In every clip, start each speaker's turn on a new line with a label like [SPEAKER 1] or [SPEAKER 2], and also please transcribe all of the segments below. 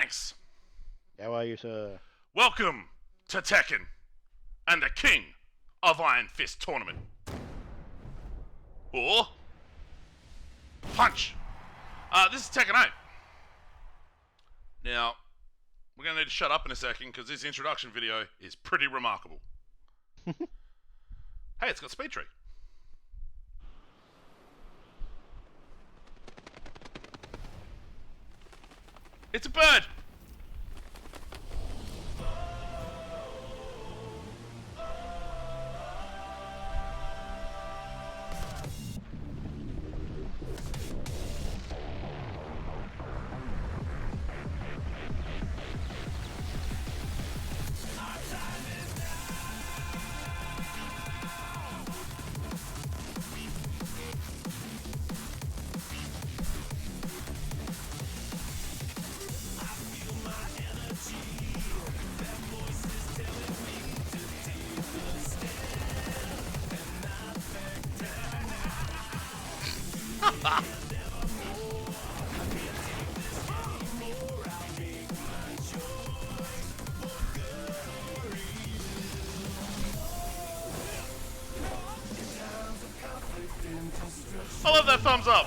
[SPEAKER 1] Thanks.
[SPEAKER 2] How are you, sir?
[SPEAKER 1] Welcome to Tekken and the King of Iron Fist tournament. Or Punch. This is Tekken 8. Now, we're going to need to shut up in a second because this introduction video is pretty remarkable. Hey, it's got speed tree. It's a bird! I love that thumbs up.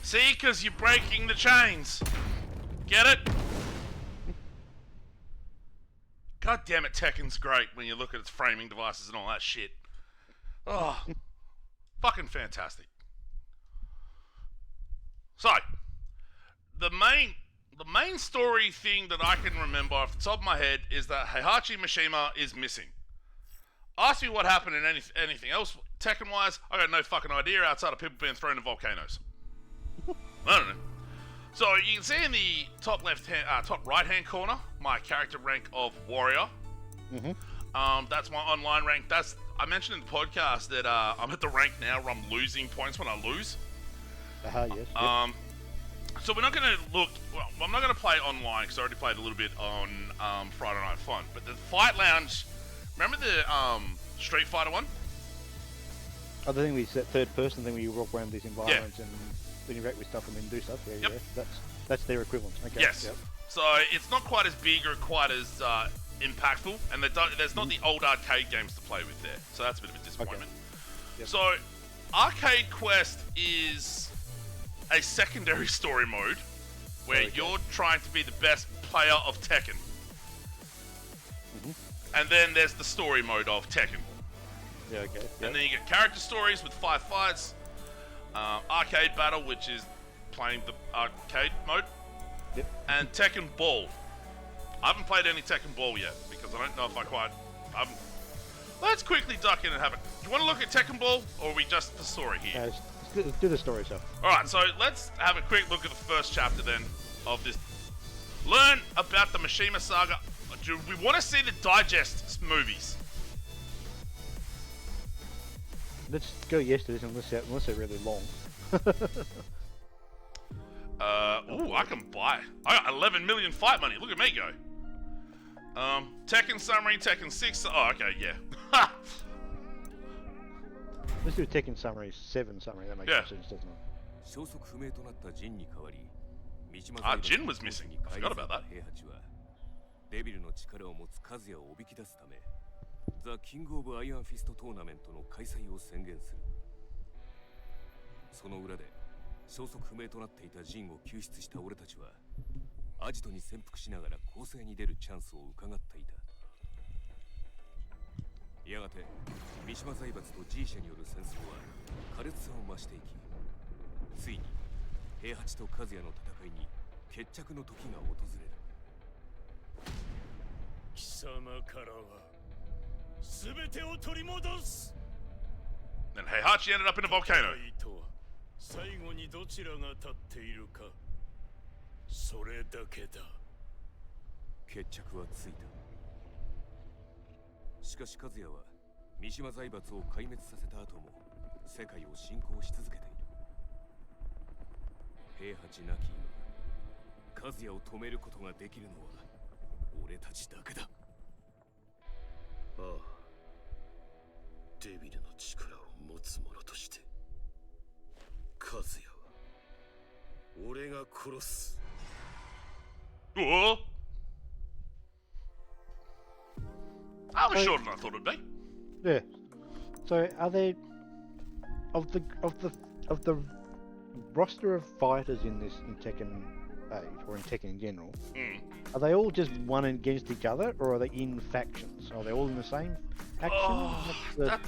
[SPEAKER 1] See, because you're breaking the chains. Get it? God damn it, Tekken's great when you look at its framing devices and all that shit. Oh, fucking fantastic. So, the main story thing that I can remember off the top of my head is that Heihachi Mishima is missing. Ask me what happened in anything else Tekken-wise, I got no fucking idea outside of people being thrown in volcanoes. I don't know. So you can see in the top top right hand corner, my character rank of warrior. That's my online rank. I mentioned in the podcast that I'm at the rank now where I'm losing points when I lose.
[SPEAKER 2] Yes.
[SPEAKER 1] So we're not going to look. Well, I'm not going to play online because I already played a little bit on Friday Night Fun. But the Fight Lounge, remember the Street Fighter one?
[SPEAKER 2] Oh, the thing we set third person thing where you walk around these environments and interact with stuff and then do stuff. Yeah. That's their equivalent. Okay.
[SPEAKER 1] Yes.
[SPEAKER 2] Yep.
[SPEAKER 1] So it's not quite as big or quite as impactful, and there's not the old arcade games to play with there. So that's a bit of a disappointment.
[SPEAKER 2] Okay. Yep.
[SPEAKER 1] So Arcade Quest is a secondary story mode where you're trying to be the best player of Tekken. And then there's the story mode of Tekken.
[SPEAKER 2] Yeah, okay. Yep.
[SPEAKER 1] And then you get character stories with 5 fights, arcade battle, which is playing the arcade mode, and Tekken Ball. I haven't played any Tekken Ball yet because I don't know if I quite. Let's quickly duck in and have it. Do you want to look at Tekken Ball, or are we just the story here?
[SPEAKER 2] Let's do the story stuff.
[SPEAKER 1] Alright, so let's have a quick look at the first chapter then of this. Learn about the Mishima Saga. Do we want to see the digest movies?
[SPEAKER 2] Let's go yes to this unless they're really long.
[SPEAKER 1] I can buy. I got 11 million fight money. Look at me go. Tekken summary, Tekken 6. Oh, okay, yeah.
[SPEAKER 2] Let's do Tekken summary, 7 summary. That makes sense, doesn't it?
[SPEAKER 1] Jin was missing. I forgot about that.
[SPEAKER 3] デビルの力を持つカズヤをおびき出すため、ザ・キング・オブ・アイアンフィストトーナメントの開催を宣言する。その裏で消息不明となっていたジンを救出した俺たちは、アジトに潜伏しながら攻勢に出るチャンスを伺っていた。やがて三島財閥と G 社による戦争は苛烈さを増していき、ついに平八と和也の戦いに決着の時が訪れる。
[SPEAKER 4] 貴様からは全てを取り戻す。
[SPEAKER 1] Then Heihachi ended up in a volcano.
[SPEAKER 4] 戦いとは最後にどちらが立っているか、それだけだ。
[SPEAKER 3] 決着はついた。しかし和也は三島財閥を壊滅させた後も世界を侵攻し続けている。平八なき今、和也を止めることができるのは俺たちだけだ。
[SPEAKER 4] ああ、デビルの力を持つ者として和也は俺が殺す。
[SPEAKER 1] Oh. I was shorter than I thought it'd be.
[SPEAKER 2] Yeah. So are they of the roster of fighters in Tekken 8 or in Tekken in general? Are they all just one against each other, or are they in factions? Are they all in the same faction?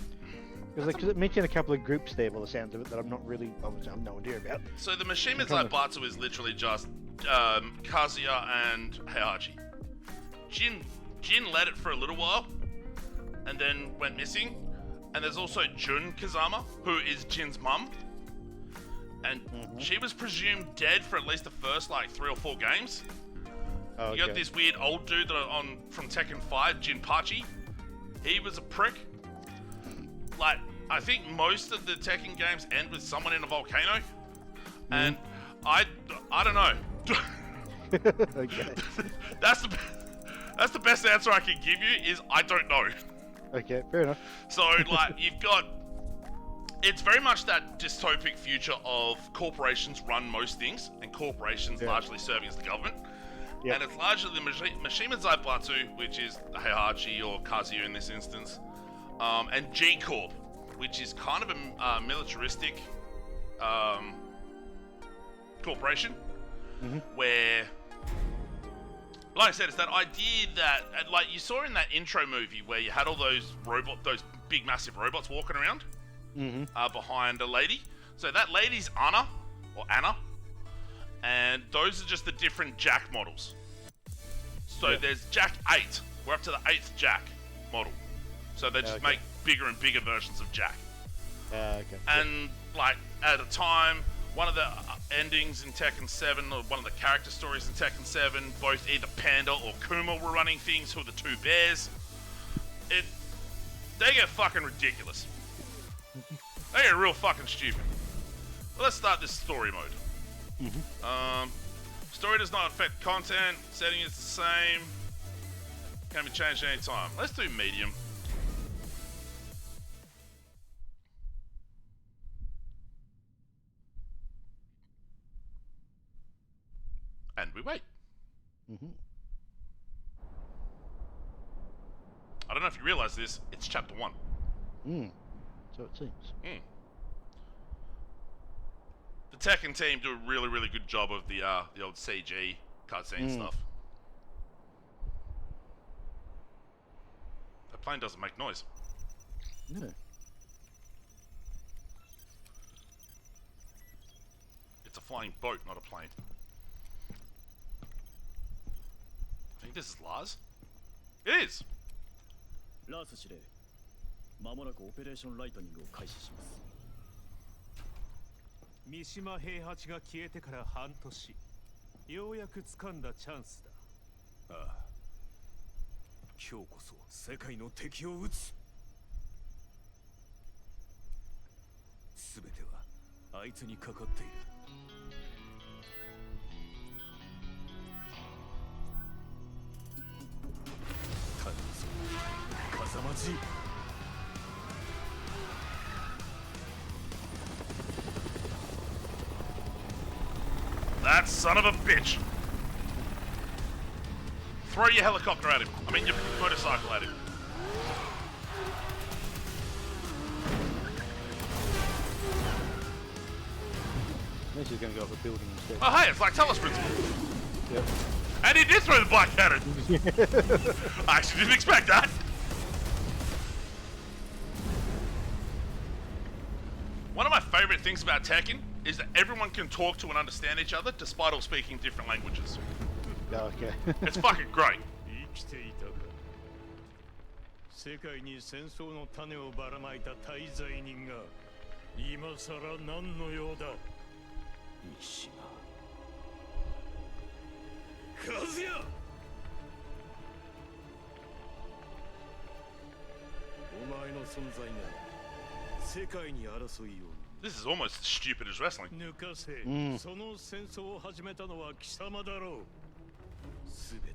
[SPEAKER 2] Because it mentioned a couple of groups there by the sounds of it that I'm not really, obviously, I have no idea about.
[SPEAKER 1] So the Mishima Zaibatsu is literally just Kazuya and Heihachi. Jin led it for a little while, and then went missing. And there's also Jun Kazama, who is Jin's mum. And she was presumed dead for at least the first, like, 3 or 4 games.
[SPEAKER 2] Oh,
[SPEAKER 1] You got this weird old dude from Tekken 5, Jinpachi. He was a prick. Like, I think most of the Tekken games end with someone in a volcano. And I don't know.
[SPEAKER 2] Okay.
[SPEAKER 1] That's the best answer I can give you is I don't know.
[SPEAKER 2] Okay, fair enough.
[SPEAKER 1] So, like, you've got... It's very much that dystopic future of corporations run most things, and corporations largely serving as the government.
[SPEAKER 2] Yep.
[SPEAKER 1] And it's largely the Mishima Zaibatsu, which is Heihachi or Kazuya in this instance, and G Corp, which is kind of a militaristic corporation, where... Like I said, it's that idea that, like you saw in that intro movie where you had all those big massive robots walking around behind a lady. So that lady's Anna, and those are just the different Jack models. So there's Jack 8. We're up to the 8th Jack model. So they just make bigger and bigger versions of Jack.
[SPEAKER 2] Okay.
[SPEAKER 1] And like at a time, one of the endings in Tekken 7, or one of the character stories in Tekken 7, both either Panda or Kuma were running things, who are the 2 bears. They get fucking ridiculous. They get real fucking stupid. Well, let's start this story mode. Story does not affect content. Setting is the same. Can be changed any time. Let's do medium. And we wait. I don't know if you realize this, it's chapter 1.
[SPEAKER 2] So it seems.
[SPEAKER 1] The Tekken team do a really, really good job of the old CG cutscene stuff. That plane doesn't make noise.
[SPEAKER 2] No.
[SPEAKER 1] It's a flying boat, not a plane. I think this is Lars. It is!
[SPEAKER 5] ラース司令、まもなくオペレーションライトニングを開始します。
[SPEAKER 6] 三島平八が消えてから半年、ようやく掴んだチャンスだ。
[SPEAKER 3] ああ、今日こそ世界の敵を撃つ。全てはあいつにかかっている。頼むぞ、風間じい。
[SPEAKER 1] That son of a bitch! Throw your helicopter at him. I mean your motorcycle at him.
[SPEAKER 2] This is going to go up a building instead.
[SPEAKER 1] Oh hey, it's like Talos Principle.
[SPEAKER 2] Yep.
[SPEAKER 1] And he did throw the black cannon! I actually didn't expect that! things about Tekken is that everyone can talk to and understand each other despite all speaking different languages.
[SPEAKER 2] Oh, okay.
[SPEAKER 1] It's fucking great.
[SPEAKER 6] 生きていたか。世界に戦争の種をばらまいた大罪人が今さら何の用だ。
[SPEAKER 3] 西が
[SPEAKER 4] 和也
[SPEAKER 3] お前の存在が世界に争いを
[SPEAKER 1] This is almost as stupid as wrestling.
[SPEAKER 6] 抜かせ、その戦争を始めたのは貴様だろう。
[SPEAKER 3] 全ては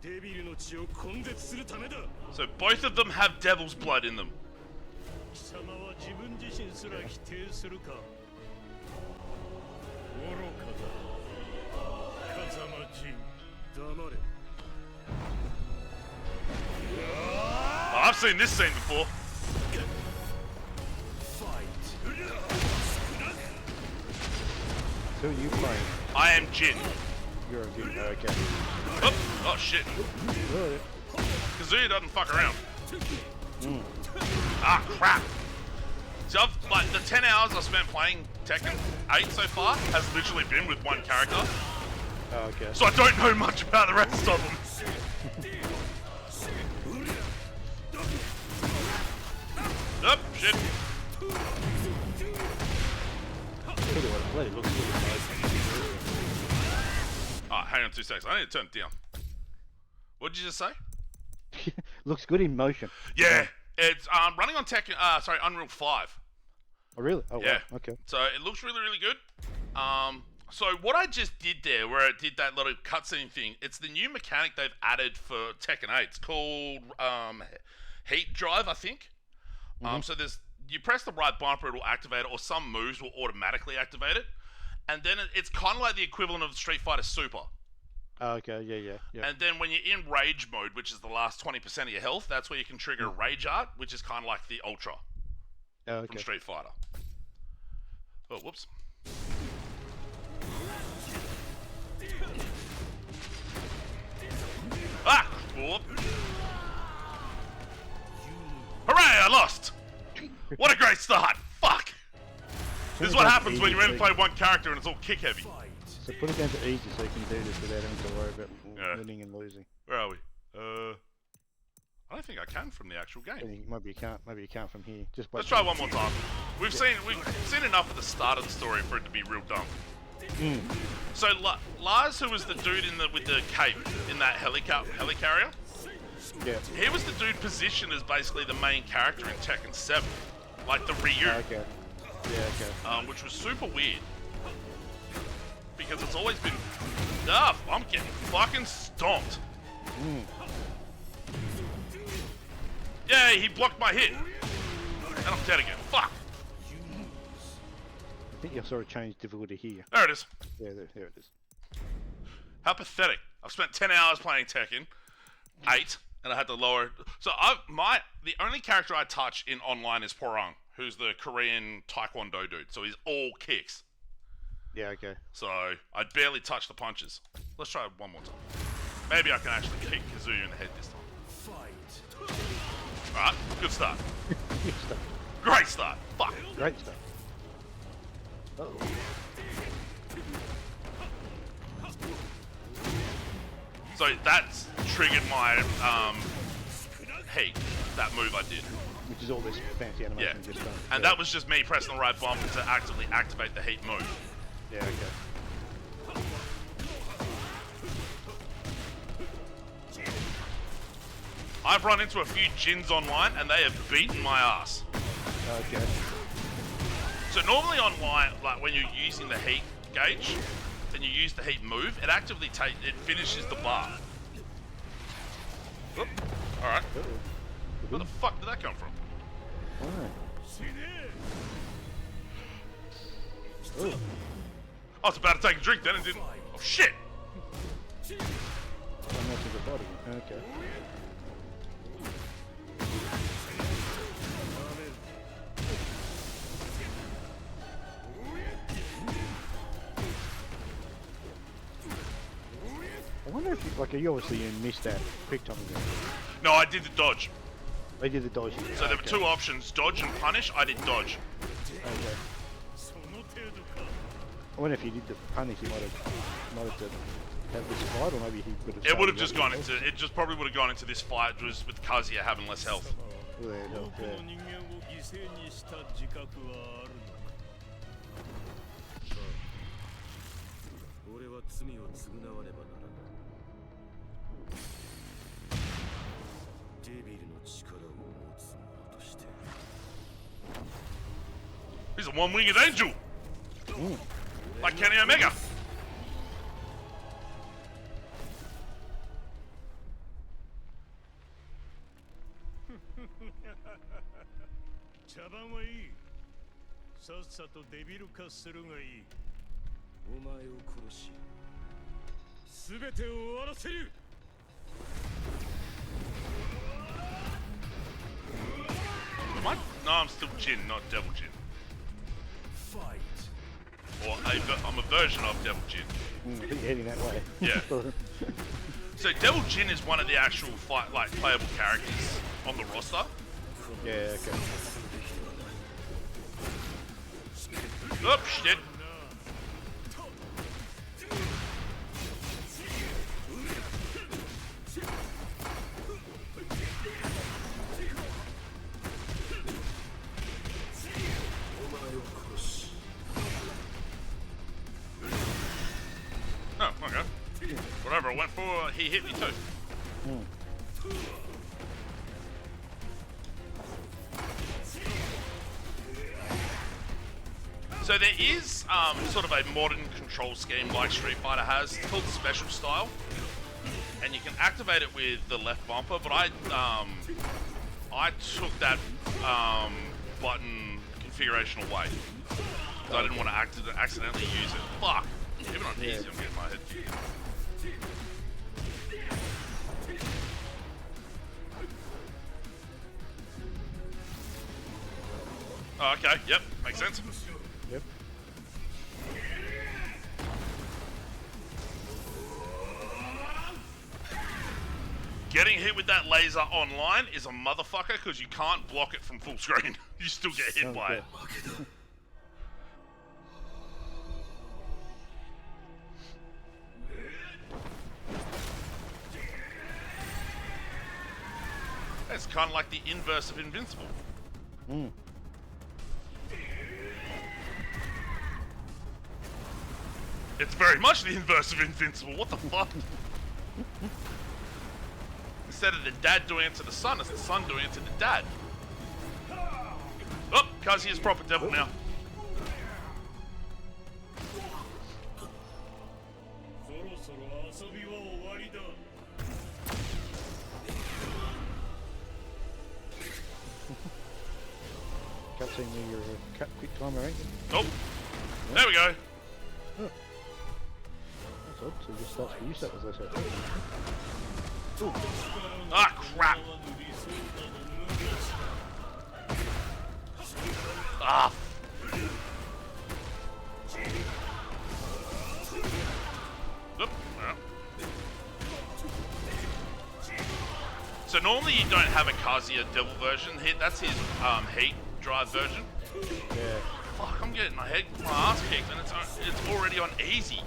[SPEAKER 3] デビルの血を根絶するためだ。
[SPEAKER 1] So both of them have devil's blood in them.
[SPEAKER 6] 貴様は自分自身すら否定するか。愚かだ。風間陣。
[SPEAKER 3] 黙れ。
[SPEAKER 1] Oh, I've seen this scene before.
[SPEAKER 2] Who are you playing?
[SPEAKER 1] I am Jin.
[SPEAKER 2] You're a good. Okay.
[SPEAKER 1] Oh shit.
[SPEAKER 2] Really?
[SPEAKER 1] Kazuya doesn't fuck around. Ah, crap. So I've, like, the 10 hours I've spent playing Tekken 8 so far has literally been with one character.
[SPEAKER 2] Oh, okay.
[SPEAKER 1] So I don't know much about the rest of them. Oh, shit.
[SPEAKER 2] Look at what it bloody looks
[SPEAKER 1] Oh, hang on 2 seconds. I need to turn it down. What did you just say?
[SPEAKER 2] good. Looks good in motion.
[SPEAKER 1] Yeah, it's running on Tekken. Sorry, Unreal 5.
[SPEAKER 2] Oh, really? Oh,
[SPEAKER 1] Yeah.
[SPEAKER 2] wow. Okay.
[SPEAKER 1] So it looks really, really good. So what I just did there, where it did that little cutscene thing, it's the new mechanic they've added for Tekken 8. It's called Heat Drive, I think. So you press the right bumper, it will activate it, or some moves will automatically activate it. And then it's kind of like the equivalent of Street Fighter Super.
[SPEAKER 2] Oh, okay. Yeah.
[SPEAKER 1] And then when you're in Rage mode, which is the last 20% of your health, that's where you can trigger Rage Art, which is kind of like the Ultra
[SPEAKER 2] Oh,
[SPEAKER 1] from
[SPEAKER 2] okay.
[SPEAKER 1] Street Fighter. Oh, whoops. Ah! Whoop. Hooray, I lost! What a great start! Fuck! This is what happens when you only play one character and it's all kick heavy.
[SPEAKER 2] So put it down to easy so you can do this without having to worry about
[SPEAKER 1] Yeah.
[SPEAKER 2] winning and losing.
[SPEAKER 1] Where are we? I don't think I can from the actual game.
[SPEAKER 2] Maybe you can't. Maybe you can't from here. Just wait.
[SPEAKER 1] Let's try one more time. We've seen enough of the start of the story for it to be real dumb. So Lars, who was the dude with the cape in that helicarrier,
[SPEAKER 2] Yeah.
[SPEAKER 1] he was the dude positioned as basically the main character in Tekken 7, like the Ryu,
[SPEAKER 2] Okay. Yeah. Okay.
[SPEAKER 1] which was super weird because it's always been. I'm getting fucking stomped. Yeah, he blocked my hit, and I'm dead again. Fuck.
[SPEAKER 2] I think you saw a change difficulty here.
[SPEAKER 1] There it is.
[SPEAKER 2] Yeah. There it is.
[SPEAKER 1] How pathetic. I've spent 10 hours playing Tekken 8, and I had to lower it. So the only character I touch in online is Porang, who's the Korean Taekwondo dude. So he's all kicks.
[SPEAKER 2] Yeah. Okay.
[SPEAKER 1] So I barely touch the punches. Let's try it one more time. Maybe I can actually kick Kazuya in the head this time. Alright, good start.
[SPEAKER 2] Good stuff.
[SPEAKER 1] Great start. Fuck.
[SPEAKER 2] Great stuff. Uh-oh.
[SPEAKER 1] So that's triggered my heat, that move I did.
[SPEAKER 2] Which is all this fancy
[SPEAKER 1] Yeah.
[SPEAKER 2] animation just done.
[SPEAKER 1] And
[SPEAKER 2] Yeah.
[SPEAKER 1] that was just me pressing the right bumper to actively activate the heat move.
[SPEAKER 2] Yeah. Okay.
[SPEAKER 1] I've run into a few Jins online and they have beaten my ass.
[SPEAKER 2] Okay.
[SPEAKER 1] So normally online, like when you're using the heat gauge and you use the heat move, it actively it finishes the bar. Oop. Alright. Where the fuck did that come from?
[SPEAKER 2] Alright.
[SPEAKER 1] I was about to take a drink then and didn't. Oh shit!
[SPEAKER 2] So much of the body. Okay. I wonder if you obviously missed that quick time ago.
[SPEAKER 1] No, I did the dodge.
[SPEAKER 2] They did the dodge.
[SPEAKER 1] So there were two options, dodge and punish. I did dodge.
[SPEAKER 2] Okay.
[SPEAKER 6] その程度か。
[SPEAKER 2] I wonder if he did the punish, he might have to have this fight, or maybe he would have.
[SPEAKER 1] It would have just gone into. It just probably would have gone into this fight just with Kazuya having less health.
[SPEAKER 2] 多
[SPEAKER 6] 多くの人間を犠牲にした自覚はあるのか。
[SPEAKER 4] 俺は罪を償わねばならないデビルの力を持つ者として
[SPEAKER 1] He's a one-winged angel, like Kenny Omega.
[SPEAKER 6] 茶番はいい。さっさとデビル化するがいい。
[SPEAKER 4] お前を殺し全てを終わらせる
[SPEAKER 1] Am I? No, I'm still Jin, not Devil Jin. Or I'm a version of Devil Jin.
[SPEAKER 2] I think you're heading that way.
[SPEAKER 1] Yeah. So Devil Jin is one of the actual playable characters on the roster.
[SPEAKER 2] Yeah, okay.
[SPEAKER 1] Oh shit! Oh, okay. Whatever I went for, he hit me too. So there is sort of a modern control scheme like Street Fighter has. It's called Special Style, and you can activate it with the left bumper. But I took that button configuration away because I didn't want to accidentally use it. Fuck! Even on easy, I'm getting my head. Oh, okay. Yep, makes sense.
[SPEAKER 2] Yep.
[SPEAKER 1] Getting hit with that laser online is a motherfucker because you can't block it from full screen. You still get hit by it. It's kind of like the inverse of Invincible. It's very much the inverse of Invincible. What the fuck? Instead of the dad doing it to the son, it's the son doing it to the dad. Oh, Kazuya's proper devil now.
[SPEAKER 6] そろそろ遊びは終わりだ。
[SPEAKER 2] Cutscene where you're a quick timer, ain't you?
[SPEAKER 1] Oh, there we go.
[SPEAKER 2] That's odd, so it just starts to use that as I said.
[SPEAKER 1] Ah, crap. Ah. Oop, well. So normally you don't have a Kazuya devil version. That's his heat drive version.
[SPEAKER 2] Yeah.
[SPEAKER 1] Fuck, I'm getting my ass kicked, and it's already on easy.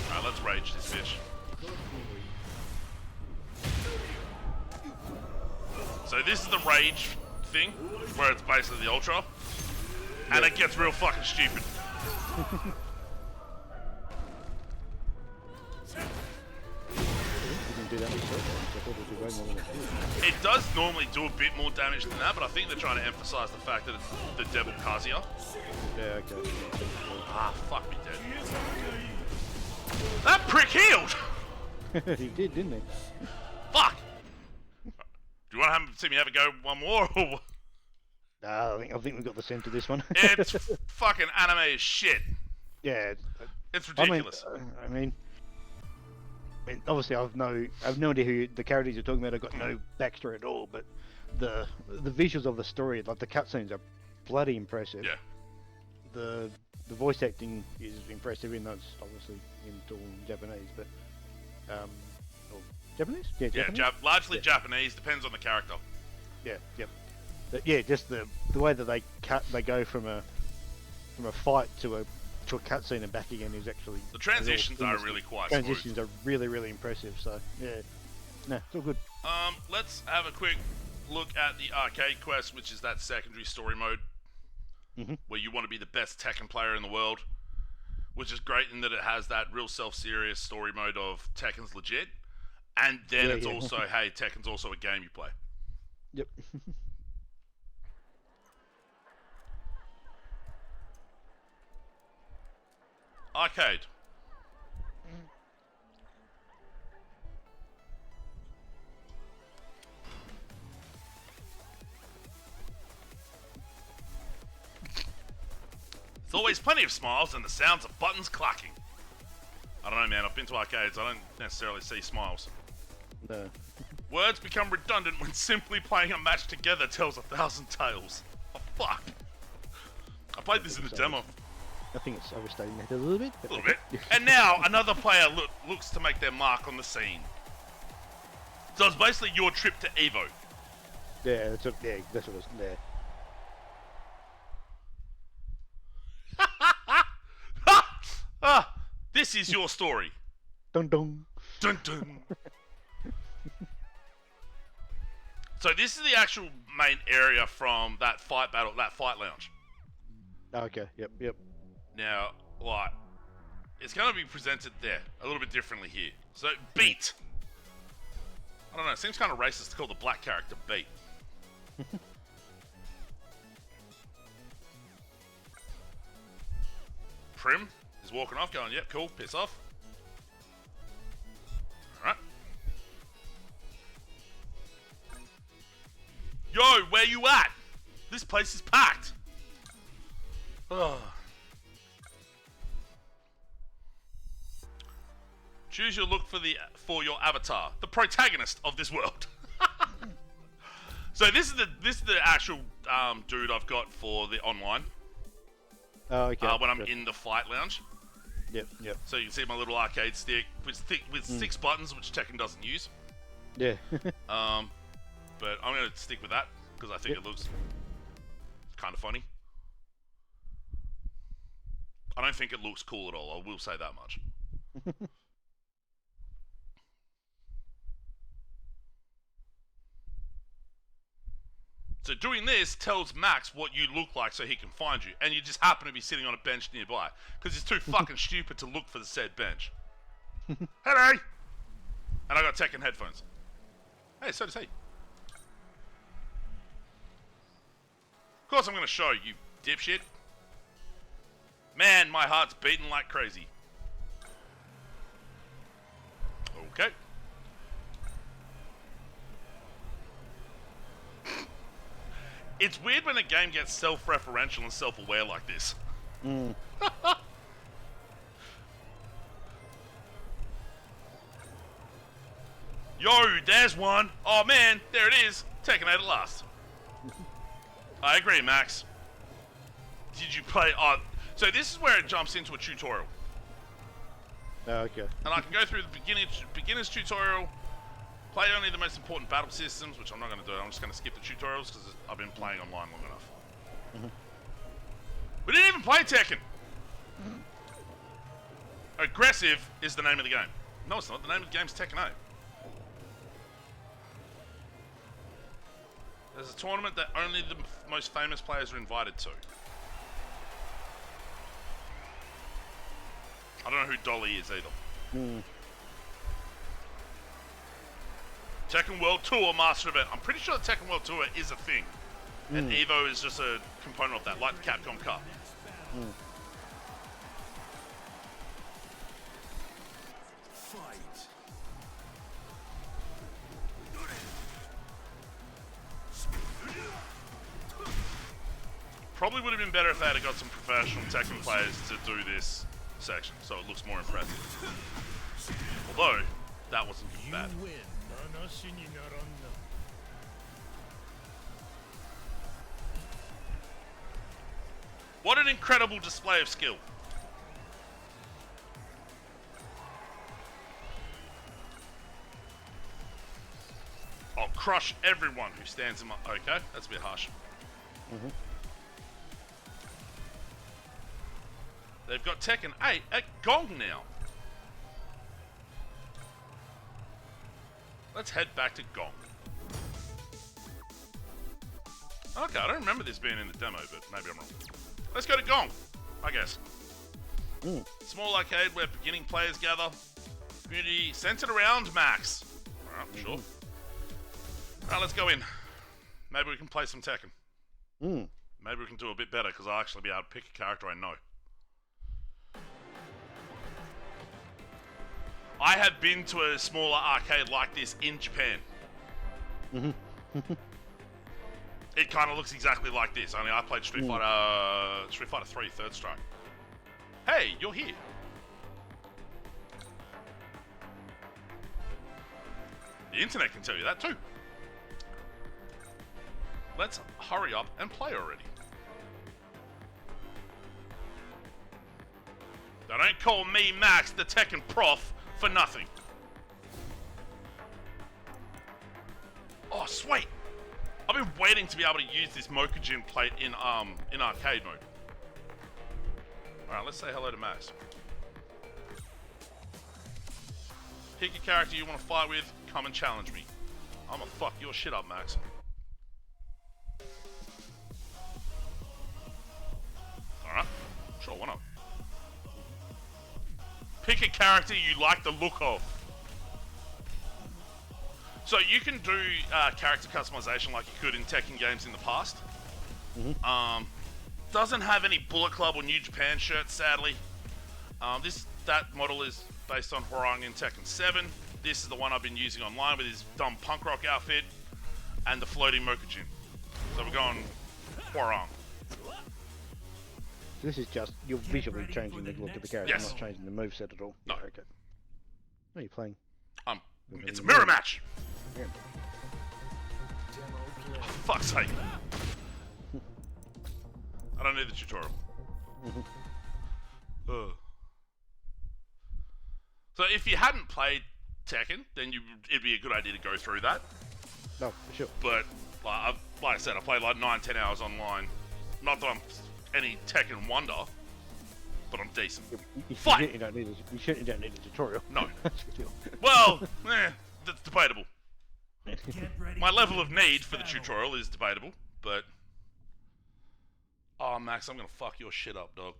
[SPEAKER 1] Alright, let's rage this bitch. So this is the rage thing, where it's basically the Ultra, and it gets real fucking stupid. It does normally do a bit more damage than that, but I think they're trying to emphasize the fact that it's the Devil Kazuya.
[SPEAKER 2] Yeah, okay.
[SPEAKER 1] Ah, fuck me dead. That prick healed!
[SPEAKER 2] He did, didn't he?
[SPEAKER 1] Fuck! Do you want to see me have a go one more? Or...
[SPEAKER 2] Nah, I think we've got the sense of this one.
[SPEAKER 1] It's fucking anime as shit.
[SPEAKER 2] Yeah.
[SPEAKER 1] It's ridiculous.
[SPEAKER 2] I mean, obviously I've no idea who the characters you're talking about. I've got no backstory at all, but the visuals of the story, like the cutscenes, are bloody impressive.
[SPEAKER 1] Yeah.
[SPEAKER 2] The the voice acting is impressive, even though it's obviously all in Japanese, but or Japanese? Yeah, Japanese.
[SPEAKER 1] Yeah, largely Japanese. Depends on the character.
[SPEAKER 2] Yeah, yep. But yeah, just the way that they go from a fight to a cutscene and back again is actually
[SPEAKER 1] The transitions are really quite smooth.
[SPEAKER 2] transitions are really impressive. So yeah, no, it's all good.
[SPEAKER 1] Let's have a quick look at the arcade quest, which is that secondary story mode, where you want to be the best Tekken player in the world, which is great in that it has that real self-serious story mode of Tekken's legit, and then it's also, hey, Tekken's also a game you play.
[SPEAKER 2] Yep.
[SPEAKER 1] Arcade. There's always plenty of smiles and the sounds of buttons clacking. I don't know, man. I've been to arcades. I don't necessarily see smiles.
[SPEAKER 2] No.
[SPEAKER 1] Words become redundant when simply playing a match together tells 1,000 tales. Oh, fuck. I played this in the demo.
[SPEAKER 2] I think it's overstating that a little bit.
[SPEAKER 1] A little bit. And now another player looks to make their mark on the scene. So it's basically your trip to Evo.
[SPEAKER 2] Yeah, that's what it's there.
[SPEAKER 1] This is your story.
[SPEAKER 2] Dun dun.
[SPEAKER 1] Dun dun. So this is the actual main area from that fight battle, that fight lounge.
[SPEAKER 2] Okay. Yep.
[SPEAKER 1] Now, like, it's going to be presented there a little bit differently here. So, Beat. I don't know. It seems kind of racist to call the black character Beat. Prim is walking off, going, yep, cool, piss off. Alright. Yo, where you at? This place is packed. Ugh. Choose your look for your avatar, the protagonist of this world. So this is the actual dude I've got for the online.
[SPEAKER 2] Oh, okay.
[SPEAKER 1] When I'm in the fight lounge.
[SPEAKER 2] Yep.
[SPEAKER 1] So you can see my little arcade stick with 6 buttons, which Tekken doesn't use.
[SPEAKER 2] Yeah.
[SPEAKER 1] But I'm gonna stick with that because I think it looks kind of funny. I don't think it looks cool at all. I will say that much. So doing this tells Max what you look like so he can find you, and you just happen to be sitting on a bench nearby because it's too fucking stupid to look for the said bench. Hello! And I got Tekken headphones. Hey, so does he. Of course I'm going to show you, dipshit. Man, my heart's beating like crazy. Okay. It's weird when a game gets self-referential and self-aware like this. Yo, there's one. Oh man, there it is. Taking out at last. I agree, Max. Did you play? Oh, so this is where it jumps into a tutorial.
[SPEAKER 2] Oh, okay.
[SPEAKER 1] And I can go through the beginner's tutorial, play only the most important battle systems, which I'm not going to do. I'm just going to skip the tutorials because I've been playing online long enough. We didn't even play Tekken. Aggressive is the name of the game. No, it's not. The name of the game is Tekken 8. There's a tournament that only the most famous players are invited to. I don't know who Dolly is either. Tekken World Tour Master Event. I'm pretty sure the Tekken World Tour is a thing. And Evo is just a component of that, like the Capcom Cup. Probably would have been better if they had got some professional Tekken players to do this section, so it looks more impressive. Although, that wasn't too bad. What an incredible display of skill. I'll crush everyone who stands in my... Okay, that's a bit harsh. They've got Tekken 8 at Gong now. Let's head back to Gong. Okay, I don't remember this being in the demo, but maybe I'm wrong. Let's go to Gong, I guess. Small arcade where beginning players gather. Community centered around Max. Alright, sure. Alright, let's go in. Maybe we can play some Tekken. Maybe we can do a bit better, because I'll actually be able to pick a character I know. I have been to a smaller arcade like this in Japan. It kind of looks exactly like this, only I played Street Fighter 3 Third Strike. Hey, you're here. The internet can tell you that too. Let's hurry up and play already. They don't call me Max, the Tekken prof, for nothing. Oh, sweet. I've been waiting to be able to use this Mokujin plate in arcade mode. Alright, let's say hello to Max. Pick a character you want to fight with, come and challenge me. I'm gonna fuck your shit up, Max. Alright, sure, why not? Pick a character you like the look of. So you can do character customization like you could in Tekken games in the past. Doesn't have any Bullet Club or New Japan shirts, sadly. That model is based on Hwoarang in Tekken 7. This is the one I've been using online with his dumb punk rock outfit and the floating Mokujin. So we're going Hwoarang.
[SPEAKER 2] This is just, you're visually changing the look of the character,
[SPEAKER 1] Yes.
[SPEAKER 2] not changing the moveset at all.
[SPEAKER 1] No.
[SPEAKER 2] Okay. What are you playing?
[SPEAKER 1] It's a mirror match!
[SPEAKER 2] Yeah.
[SPEAKER 1] Oh, fuck's sake. I don't need the tutorial. So if you hadn't played Tekken, then it'd be a good idea to go through that.
[SPEAKER 2] No, for sure.
[SPEAKER 1] But like I said, I played like 9-10 hours online. Not that I'm any Tekken wonder, but I'm decent.
[SPEAKER 2] You
[SPEAKER 1] Fight!
[SPEAKER 2] certainly don't need a tutorial.
[SPEAKER 1] No. Well, that's debatable. My level of need for the tutorial is debatable, but... Oh, Max, I'm gonna fuck your shit up, dog.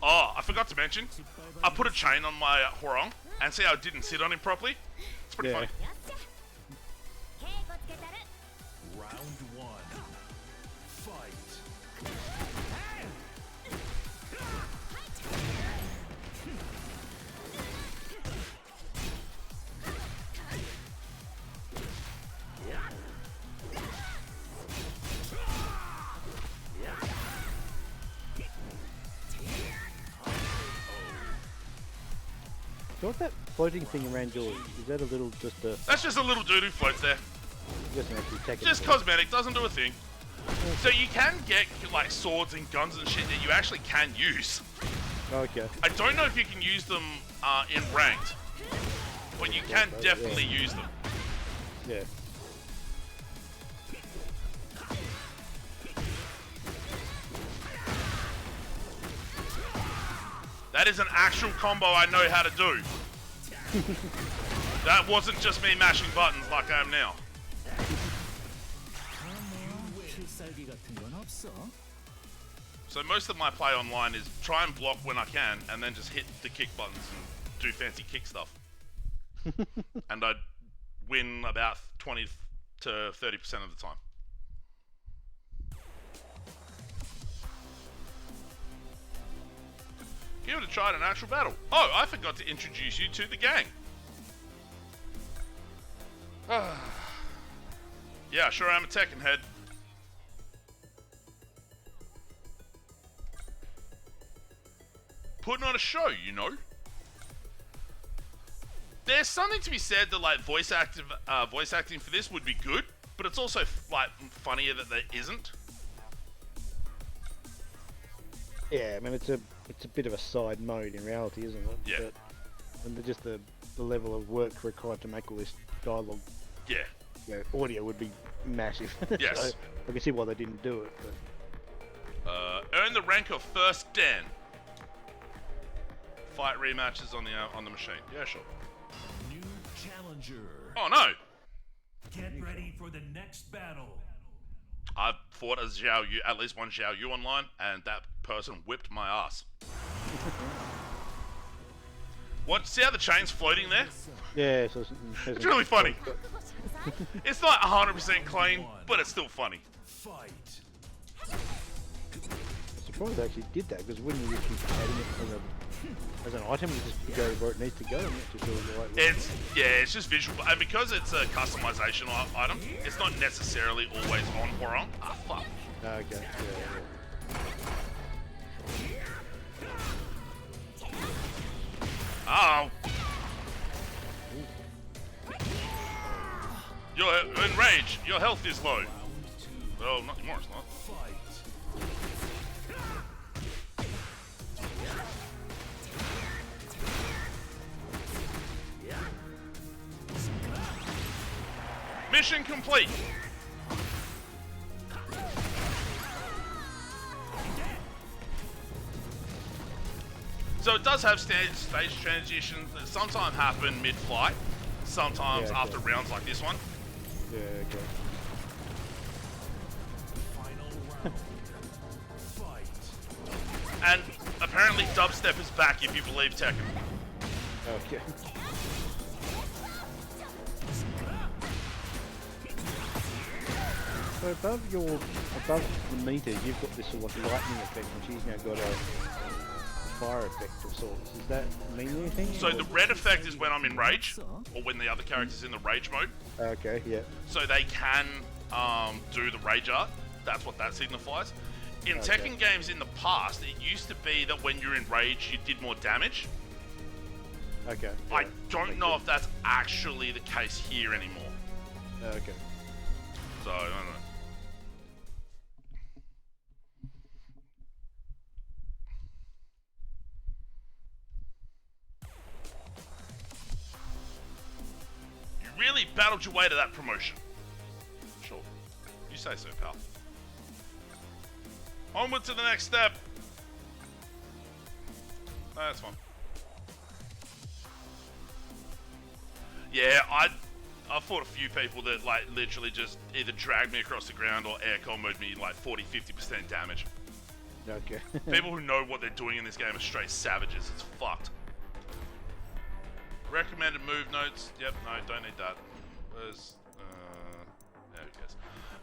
[SPEAKER 1] Oh, I forgot to mention, I put a chain on my Hwoarang, and see how it didn't sit on him properly? It's pretty funny.
[SPEAKER 6] Round one. Fight.
[SPEAKER 2] So what's that floating thing around yours? Is that a little, just a...
[SPEAKER 1] That's just a little dude who floats there.
[SPEAKER 2] Doesn't actually take it.
[SPEAKER 1] Just cosmetic, doesn't do a thing. So you can get like swords and guns and shit that you actually can use.
[SPEAKER 2] Okay.
[SPEAKER 1] I don't know if you can use them in ranked, but you can definitely use them.
[SPEAKER 2] Yeah.
[SPEAKER 1] That is an actual combo I know how to do. That wasn't just me mashing buttons like I am now. So most of my play online is try and block when I can, and then just hit the kick buttons and do fancy kick stuff. And I win about 20 to 30% of the time. Give it a try in an actual battle. Oh, I forgot to introduce you to the gang. Yeah, sure am a Tekken head. Putting on a show, you know. There's something to be said that like voice acting for this would be good, but it's also like funnier that there isn't.
[SPEAKER 2] Yeah, I mean it's a bit of a side mode in reality, isn't it?
[SPEAKER 1] Yeah.
[SPEAKER 2] But, and just the level of work required to make all this dialogue,
[SPEAKER 1] Yeah.
[SPEAKER 2] you know, audio would be massive.
[SPEAKER 1] Yes.
[SPEAKER 2] So I can see why they didn't do it. But
[SPEAKER 1] Earn the rank of First Dan. Fight rematches on the machine. Yeah, sure.
[SPEAKER 7] New challenger.
[SPEAKER 1] Oh no!
[SPEAKER 7] Get ready for the next battle.
[SPEAKER 1] I've fought as Xiao Yu, at least one Xiao Yu online, and that person whipped my ass. What? See how the chain's floating there?
[SPEAKER 2] yeah, so
[SPEAKER 1] It's really funny. It's not 100% clean, but it's still funny.
[SPEAKER 7] Fight.
[SPEAKER 2] surprised they actually did that because when you keep adding it as an item, you just go where it needs to go and not just do it the right way.
[SPEAKER 1] It's just visual, and because it's a customization item, it's not necessarily always on or on. Ah, fuck.
[SPEAKER 2] Okay. Yeah.
[SPEAKER 1] Oh. You're enraged. Your health is low. Well, not anymore, it's not. Mission complete. So it does have stage transitions that sometimes happen mid-flight, sometimes
[SPEAKER 2] Yeah,
[SPEAKER 1] after rounds like this one.
[SPEAKER 2] Yeah, okay.
[SPEAKER 7] Final round. Fight.
[SPEAKER 1] And apparently dubstep is back if you believe Tekken.
[SPEAKER 2] Okay. So above the meter, you've got this sort of like lightning effect, and she's now got a fire effect of sorts. Does that mean anything?
[SPEAKER 1] So the red effect is when I'm in rage, or when the other character's in the rage mode.
[SPEAKER 2] Okay, yeah.
[SPEAKER 1] So they can do the rage art. That's what that signifies. In
[SPEAKER 2] Okay.
[SPEAKER 1] Tekken games in the past, it used to be that when you're in rage, you did more damage.
[SPEAKER 2] Okay.
[SPEAKER 1] I
[SPEAKER 2] yeah,
[SPEAKER 1] don't
[SPEAKER 2] makes
[SPEAKER 1] know
[SPEAKER 2] sense.
[SPEAKER 1] if that's actually the case here anymore.
[SPEAKER 2] Okay.
[SPEAKER 1] So, I don't know. You really battled your way to that promotion. Sure. You say so, pal. Onward to the next step. No, that's fine. Yeah, I fought a few people that like literally just either dragged me across the ground or air comboed me like 40-50% damage.
[SPEAKER 2] Okay.
[SPEAKER 1] People who know what they're doing in this game are straight savages. It's fucked. Recommended move notes. Yep, no, don't need that. Where's there it goes.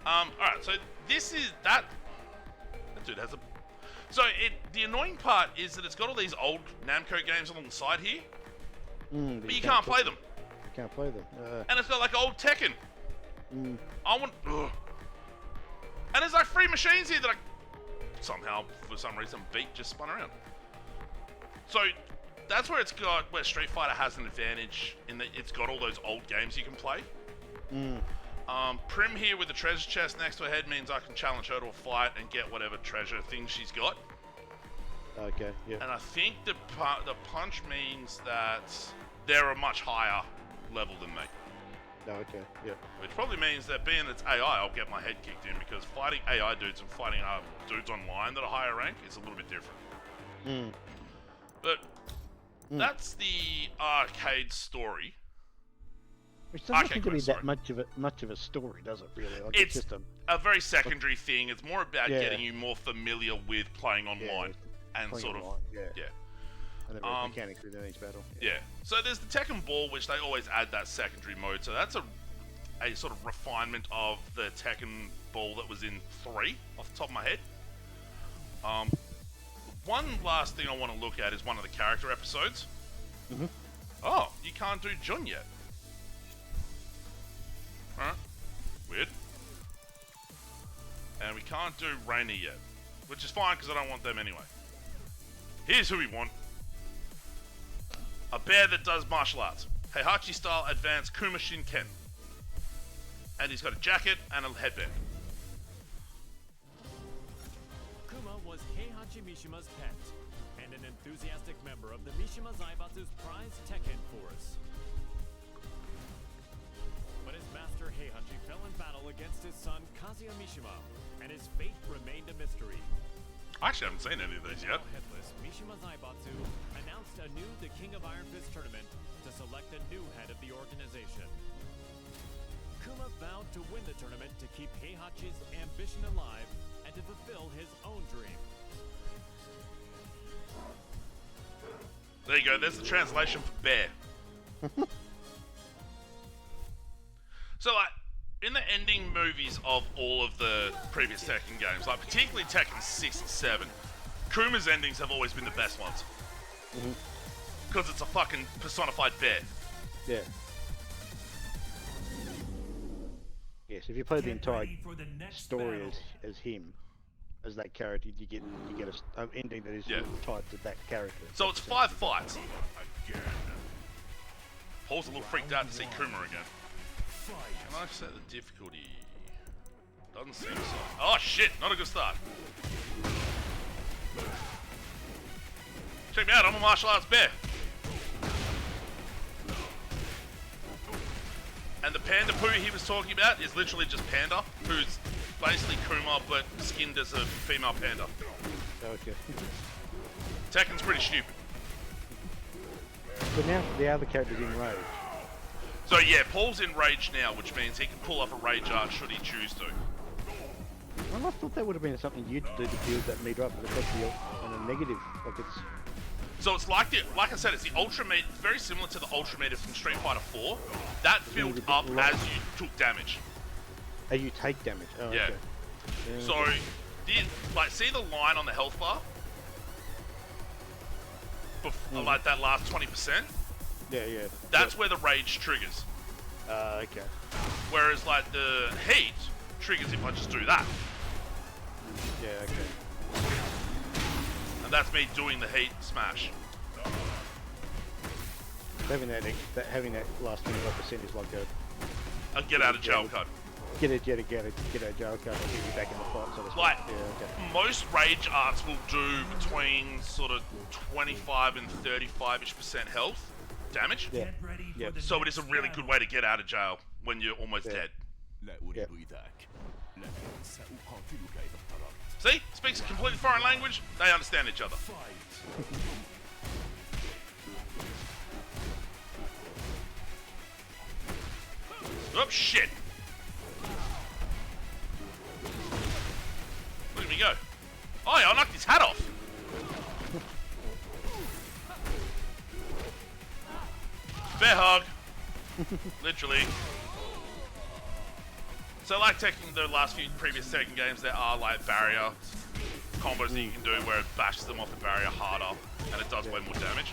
[SPEAKER 1] Alright, so this is that dude has a the annoying part is that it's got all these old Namco games along the side here, but you can't play them.
[SPEAKER 2] You can't play them.
[SPEAKER 1] And it's got like old Tekken. I want ugh. And there's like 3 machines here that I somehow, for some reason, beat just spun around. So that's where where Street Fighter has an advantage in that it's got all those old games you can play. Prim here with the treasure chest next to her head means I can challenge her to a fight and get whatever treasure thing she's got.
[SPEAKER 2] Okay, yeah.
[SPEAKER 1] And I think the punch means that they're a much higher level than me.
[SPEAKER 2] Okay, yeah.
[SPEAKER 1] Which probably means that being it's AI, I'll get my head kicked in because fighting AI dudes and fighting dudes online that are higher rank is a little bit different. But that's the arcade story.
[SPEAKER 2] Which doesn't
[SPEAKER 1] Okay,
[SPEAKER 2] seem to be
[SPEAKER 1] Chris,
[SPEAKER 2] that
[SPEAKER 1] sorry.
[SPEAKER 2] much of a story, does it? Really? Like,
[SPEAKER 1] It's
[SPEAKER 2] just
[SPEAKER 1] a very secondary thing. It's more about
[SPEAKER 2] Yeah.
[SPEAKER 1] getting you more familiar with playing online and
[SPEAKER 2] playing
[SPEAKER 1] sort of
[SPEAKER 2] online, yeah.
[SPEAKER 1] yeah.
[SPEAKER 2] And then mechanics within each battle.
[SPEAKER 1] Yeah. So there's the Tekken Ball, which they always add that secondary mode. So that's a sort of refinement of the Tekken Ball that was in 3, off the top of my head. One last thing I want to look at is one of the character episodes. Oh, you can't do Jun yet. Alright. Weird. And we can't do Rainy yet. Which is fine, because I don't want them anyway. Here's who we want. A bear that does martial arts. Heihachi style advanced Kumashin Ken. And he's got a jacket and a headband.
[SPEAKER 8] Kuma was Heihachi Heihachi Mishima's pet, and an enthusiastic member of the Mishima Zaibatsu's prize Tekken force. But his master Heihachi fell in battle against his son Kazuya Mishima, and his fate remained a mystery.
[SPEAKER 1] I actually haven't seen any of these yet.
[SPEAKER 8] Now headless, Mishima Zaibatsu announced anew the King of Iron Fist tournament to select a new head of the organization. Kuma vowed to win the tournament to keep Heihachi's ambition alive and to fulfill his own dream.
[SPEAKER 1] There you go, there's the translation for bear. So, like, in the ending movies of all of the previous Tekken games, like particularly Tekken 6 and 7, Kuma's endings have always been the best ones. Because it's a fucking personified bear.
[SPEAKER 2] Yeah. Yes, if you play the entire
[SPEAKER 7] ready for the next
[SPEAKER 2] story
[SPEAKER 7] battle.
[SPEAKER 2] as him, as that character, you get an ending that is
[SPEAKER 1] Yeah.
[SPEAKER 2] tied to that character.
[SPEAKER 1] So it's 5 fights. Paul's a little freaked out to see Kuma again. Can I set the difficulty? Doesn't seem so. Oh shit, not a good start. Check me out, I'm a martial arts bear. And the panda poo he was talking about is literally just Panda, who's basically Kuma but skinned as a female panda.
[SPEAKER 2] Okay.
[SPEAKER 1] Tekken's pretty stupid.
[SPEAKER 2] But now the other character's in Rage.
[SPEAKER 1] So yeah, Paul's in Rage now, which means he can pull off a Rage art should he choose to.
[SPEAKER 2] Well, I thought that would have been something you'd do to build that meter up, but it's actually on a negative. Like it's.
[SPEAKER 1] So it's like I said, it's the Ultra Meter, very similar to the Ultra Meter from Street Fighter 4. That filled up as you took damage.
[SPEAKER 2] Oh, you take damage. Oh,
[SPEAKER 1] Yeah.
[SPEAKER 2] okay. Yeah,
[SPEAKER 1] So,
[SPEAKER 2] okay.
[SPEAKER 1] like, see the line on the health bar? Like that last 20%?
[SPEAKER 2] Yeah, yeah.
[SPEAKER 1] That's where the Rage triggers.
[SPEAKER 2] Okay.
[SPEAKER 1] Whereas, like, the Heat triggers if I just do that.
[SPEAKER 2] Yeah, okay.
[SPEAKER 1] And that's me doing the Heat smash.
[SPEAKER 2] Having that last 25% is like
[SPEAKER 1] A get out of jail card.
[SPEAKER 2] get a jail card and get you back in the fight. Sort of
[SPEAKER 1] Like,
[SPEAKER 2] stuff. Yeah, okay.
[SPEAKER 1] most Rage arts will do between sort of 25 and 35-ish% health damage.
[SPEAKER 2] Yeah.
[SPEAKER 7] Get ready
[SPEAKER 2] Yeah.
[SPEAKER 7] for the
[SPEAKER 1] So it is a
[SPEAKER 7] next
[SPEAKER 1] really
[SPEAKER 7] battle.
[SPEAKER 1] good way to get out of jail when you're almost
[SPEAKER 2] Yeah.
[SPEAKER 1] dead.
[SPEAKER 2] Yeah.
[SPEAKER 1] See? Speaks a completely foreign language. They understand each other. Oh, shit. Look at me go. Oh, yeah, I knocked his hat off. Bear hug. Literally. So, like Tekken, the last few previous Tekken games, there are like barrier combos that you can do where it bashes them off the barrier harder and it does way more damage.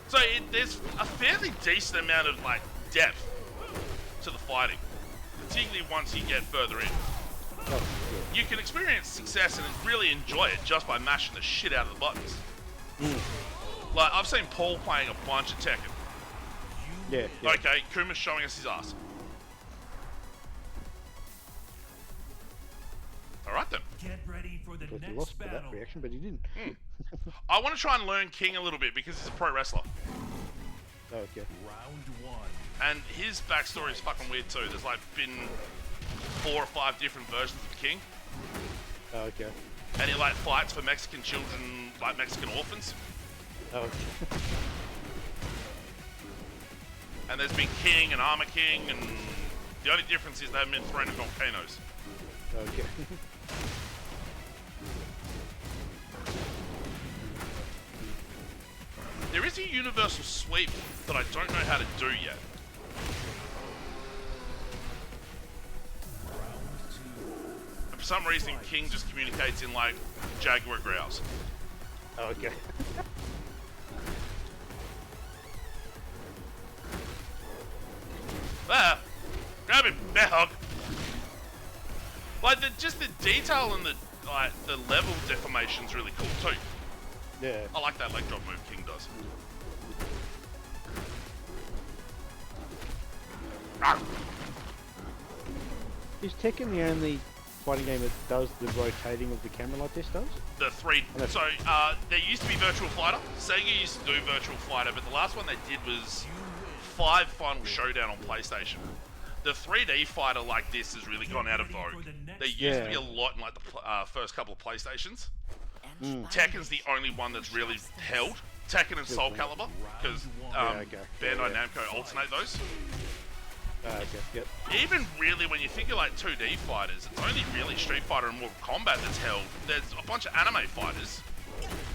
[SPEAKER 1] So there's a fairly decent amount of like depth to the fighting, particularly once you get further in. You can experience success and really enjoy it just by mashing the shit out of the buttons. Like, I've seen Paul playing a bunch of Tekken.
[SPEAKER 2] Yeah. Yeah.
[SPEAKER 1] Okay, Kuma's showing us his ass. Alright then.
[SPEAKER 7] Get ready for the
[SPEAKER 2] Thought you
[SPEAKER 7] next
[SPEAKER 2] lost for that
[SPEAKER 7] battle.
[SPEAKER 2] reaction, but you didn't.
[SPEAKER 1] I want to try and learn King a little bit because he's a pro wrestler.
[SPEAKER 2] Oh, okay.
[SPEAKER 7] Round one.
[SPEAKER 1] And his backstory is fucking weird too. There's like been 4 or 5 different versions of King.
[SPEAKER 2] Oh, okay.
[SPEAKER 1] And he like fights for Mexican children, like Mexican orphans.
[SPEAKER 2] Oh, okay.
[SPEAKER 1] And there's been King and Armor King, and the only difference is they haven't been thrown in volcanoes.
[SPEAKER 2] Okay.
[SPEAKER 1] There is a universal sweep that I don't know how to do yet. And for some reason, King just communicates in like Jaguar growls.
[SPEAKER 2] Oh, okay.
[SPEAKER 1] Ah, grab him, bear hug. Like just the detail and the level deformation's really cool too.
[SPEAKER 2] Yeah.
[SPEAKER 1] I like that leg drop move King does.
[SPEAKER 2] Is Tekken the only fighting game that does the rotating of the camera like this does?
[SPEAKER 1] The 3.
[SPEAKER 2] Okay.
[SPEAKER 1] So there used to be Virtual Fighter. Sega used to do Virtual Fighter, but the last one they did was 5 Final Showdown on PlayStation. The 3D fighter like this has really gone out of vogue. There used to be a lot in like the first couple of PlayStations. Tekken's the only one that's really held. Tekken and Soul Calibur, because Bandai Namco alternate those.
[SPEAKER 2] Okay, yep.
[SPEAKER 1] Even really, when you think of like 2D fighters, it's only really Street Fighter and Mortal Kombat that's held. There's a bunch of anime fighters.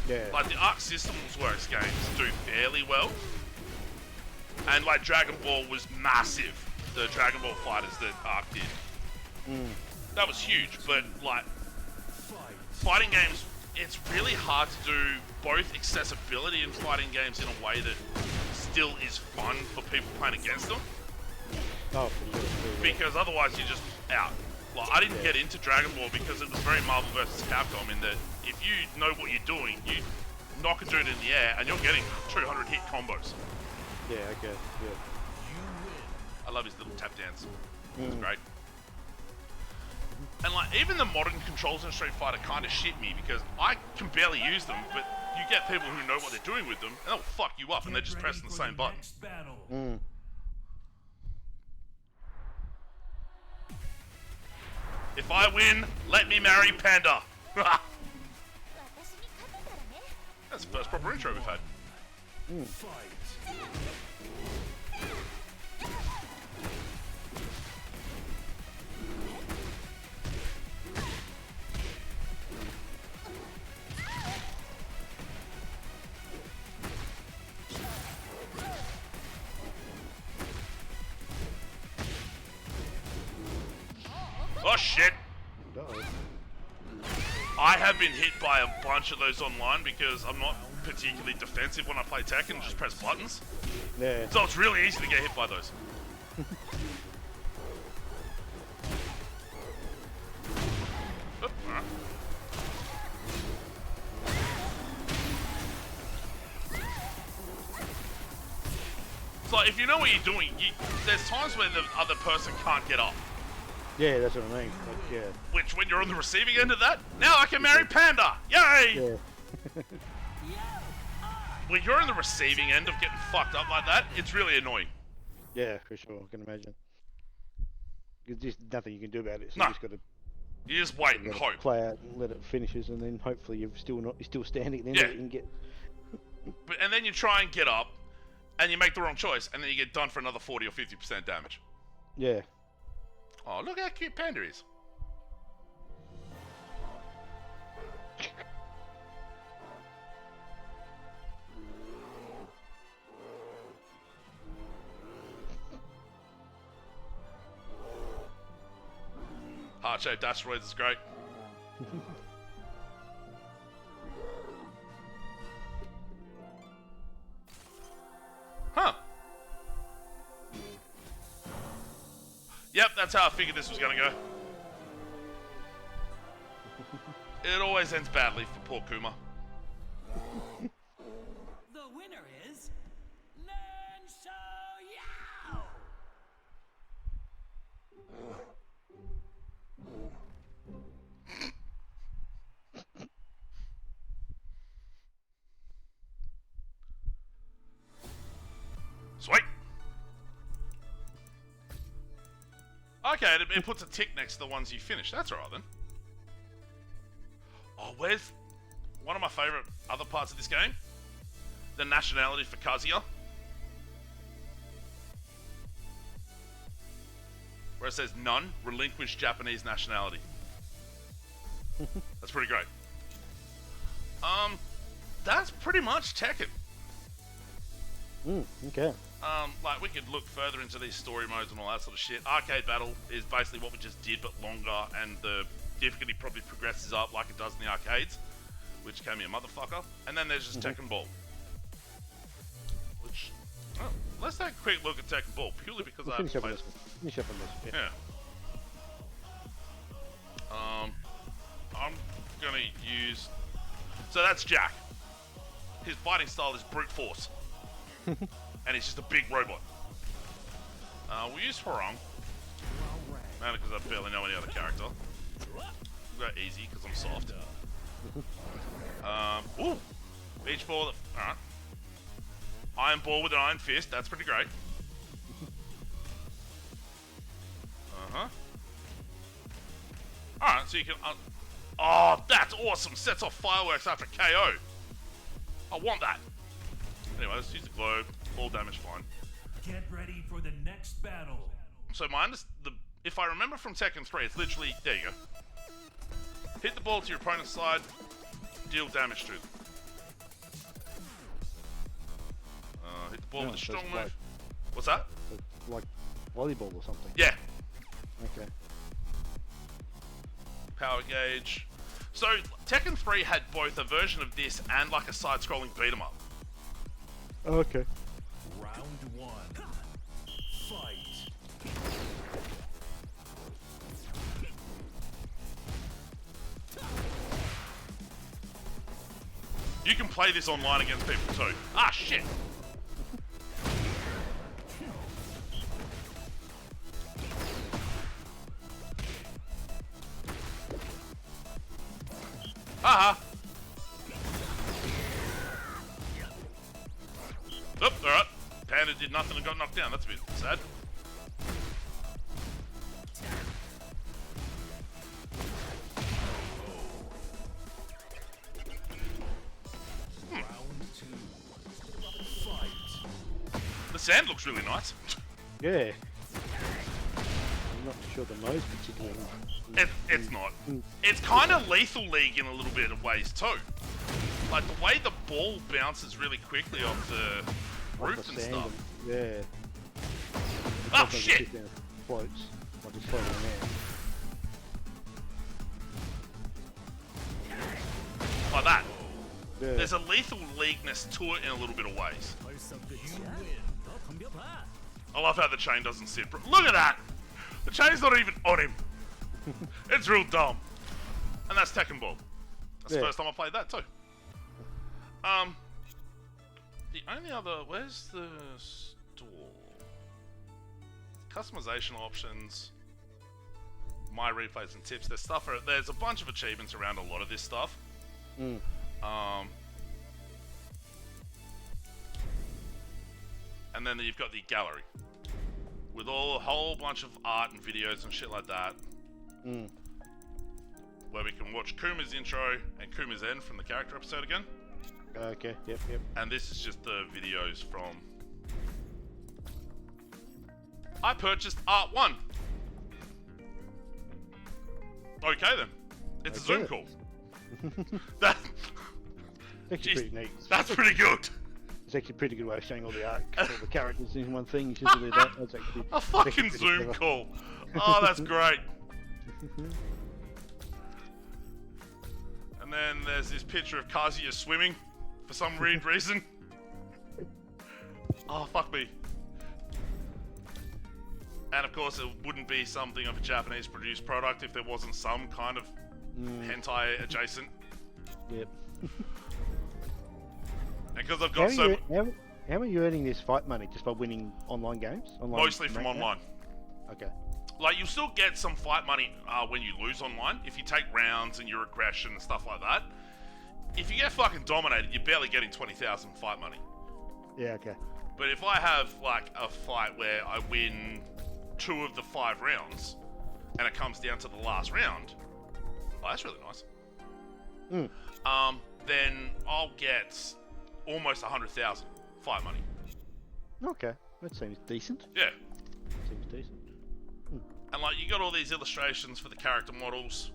[SPEAKER 2] Yeah.
[SPEAKER 1] Like the Arc Systems Works games do fairly well. And like Dragon Ball was massive. The Dragon Ball fighters that Arc did. That was huge, but like fighting games, it's really hard to do both accessibility in fighting games in a way that still is fun for people playing against them.
[SPEAKER 2] Oh, for sure.
[SPEAKER 1] Because otherwise you're just out. Like I didn't get into Dragon Ball because it was very Marvel vs. Capcom in that if you know what you're doing, you knock a dude in the air and you're getting 200 hit combos.
[SPEAKER 2] Yeah, okay, yeah.
[SPEAKER 1] I love his little tap dance. It's great. And like even the modern controls in Street Fighter kind of shit me because I can barely use them, but you get people who know what they're doing with them and they'll fuck you up and they're just pressing the same button. If I win, let me marry Panda. That's the first proper intro we've had. Oh shit! I have been hit by a bunch of those online because I'm not particularly defensive when I play Tekken, just press buttons.
[SPEAKER 2] Yeah.
[SPEAKER 1] So it's really easy to get hit by those. Oop, alright. So if you know what you're doing, there's times where the other person can't get up.
[SPEAKER 2] Yeah, that's what I mean. Like, yeah.
[SPEAKER 1] Which, when you're on the receiving end of that, now I can marry Panda! Yay!
[SPEAKER 2] Yeah.
[SPEAKER 1] When you're on the receiving end of getting fucked up like that, it's really annoying.
[SPEAKER 2] Yeah, for sure. I can imagine. There's just nothing you can do about it. So
[SPEAKER 1] No.
[SPEAKER 2] you just got to
[SPEAKER 1] You just wait and hope.
[SPEAKER 2] play out and let it finishes, and then hopefully you're still standing. Then
[SPEAKER 1] Yeah.
[SPEAKER 2] you can get.
[SPEAKER 1] And then you try and get up, and you make the wrong choice, and then you get done for another 40 or 50% damage.
[SPEAKER 2] Yeah.
[SPEAKER 1] Oh, look how cute Panda is. Heart-shaped asteroids is great. Huh. Yep, that's how I figured this was gonna go. It always ends badly for poor Kuma.
[SPEAKER 7] The winner is Nansho Yao.
[SPEAKER 1] Sweet. Okay, it puts a tick next to the ones you finished. That's alright then. Oh, where's one of my favourite other parts of this game? The nationality for Kazuya. Where it says none, relinquish Japanese nationality. That's pretty great. That's pretty much Tekken.
[SPEAKER 2] Okay.
[SPEAKER 1] Like we could look further into these story modes and all that sort of shit. Arcade Battle is basically what we just did, but longer, and the difficulty probably progresses up like it does in the arcades, which can be a motherfucker. And then there's just Tekken Ball. Which, oh, let's take a quick look at Tekken Ball, purely because I haven't
[SPEAKER 2] Finish up on
[SPEAKER 1] played
[SPEAKER 2] this one. Finish up on this. Yeah.
[SPEAKER 1] Yeah. I'm gonna use. So that's Jack. His fighting style is brute force, and he's just a big robot. We'll use Hwarang, mainly because I barely know any other character. Go easy because I'm soft. Ooh, beach ball. All right. Iron ball with an iron fist. That's pretty great. All right, so you can. Oh, that's awesome! Sets off fireworks after KO. I want that. Anyway, let's use the globe. All damage, fine.
[SPEAKER 7] Get ready for the next battle.
[SPEAKER 1] So if I remember from Tekken 3, it's literally there. You go. Hit the ball to your opponent's side. Deal damage to them. Hit the ball with a strong move.
[SPEAKER 2] like-
[SPEAKER 1] What's that?
[SPEAKER 2] Like volleyball or something.
[SPEAKER 1] Yeah.
[SPEAKER 2] Okay.
[SPEAKER 1] Power gauge. So Tekken 3 had both a version of this and like a side-scrolling beat 'em up.
[SPEAKER 2] Oh, okay.
[SPEAKER 6] Round 1. Fight.
[SPEAKER 1] You can play this online against people too. Ah, shit! Haha! Oop, alright. Panda did nothing and got knocked down. That's a bit sad.
[SPEAKER 6] Round 2. Fight.
[SPEAKER 1] The sand looks really nice.
[SPEAKER 2] Yeah. I'm not sure the nose particularly.
[SPEAKER 1] It's not. It's kind of Lethal League in a little bit of ways too. Like the way the ball bounces really quickly off the
[SPEAKER 2] Like
[SPEAKER 1] roof
[SPEAKER 2] the
[SPEAKER 1] and
[SPEAKER 2] sand
[SPEAKER 1] stuff.
[SPEAKER 2] Yeah.
[SPEAKER 1] Oh
[SPEAKER 2] Sometimes it
[SPEAKER 1] shit!
[SPEAKER 2] sits down and floats. Like it's floating in there.
[SPEAKER 1] Like that.
[SPEAKER 2] Yeah.
[SPEAKER 1] There's a Lethal Leagueness to it in a little bit of ways. I love how the chain doesn't sit. Look at that! The chain's not even on him. It's real dumb. And that's Tekken Ball. That's the
[SPEAKER 2] Yeah.
[SPEAKER 1] first time I played that too. The only other... Where's the store? Customization options. My replays and tips. There's a bunch of achievements around a lot of this stuff.
[SPEAKER 2] Mm.
[SPEAKER 1] And then you've got the gallery. With a whole bunch of art and videos and shit like that.
[SPEAKER 2] Mm.
[SPEAKER 1] Where we can watch Kuma's intro and Kuma's end from the character episode again.
[SPEAKER 2] Okay, yep.
[SPEAKER 1] And this is just the videos from... I purchased Art 1. Okay then. It's a Zoom
[SPEAKER 2] Okay.
[SPEAKER 1] call. That,
[SPEAKER 2] It's actually
[SPEAKER 1] Jeez,
[SPEAKER 2] pretty neat.
[SPEAKER 1] that's pretty good.
[SPEAKER 2] It's actually a pretty good way of showing all the art, all the characters in one thing. You should do that. That's actually
[SPEAKER 1] A fucking
[SPEAKER 2] pretty
[SPEAKER 1] Zoom
[SPEAKER 2] clever.
[SPEAKER 1] call. Oh, that's great. And then there's this picture of Kazuya swimming for some weird reason. Oh, fuck me. And of course, it wouldn't be something of a Japanese produced product if there wasn't some kind of hentai adjacent.
[SPEAKER 2] Yep.
[SPEAKER 1] And because I've got so
[SPEAKER 2] How are you earning this fight money? Just by winning online games?
[SPEAKER 1] mostly from
[SPEAKER 2] ranked
[SPEAKER 1] online.
[SPEAKER 2] games? Okay.
[SPEAKER 1] Like, you'll still get some fight money when you lose online. If you take rounds and your aggression and stuff like that. If you get fucking dominated, you're barely getting 20,000 fight money.
[SPEAKER 2] Yeah, okay.
[SPEAKER 1] But if I have, like, a fight where I win 2 of the 5 rounds, and it comes down to the last round, oh, that's really nice. Then I'll get almost 100,000 fight money.
[SPEAKER 2] Okay. That seems decent.
[SPEAKER 1] Yeah.
[SPEAKER 2] Seems decent.
[SPEAKER 1] And, like, you got all these illustrations for the character models.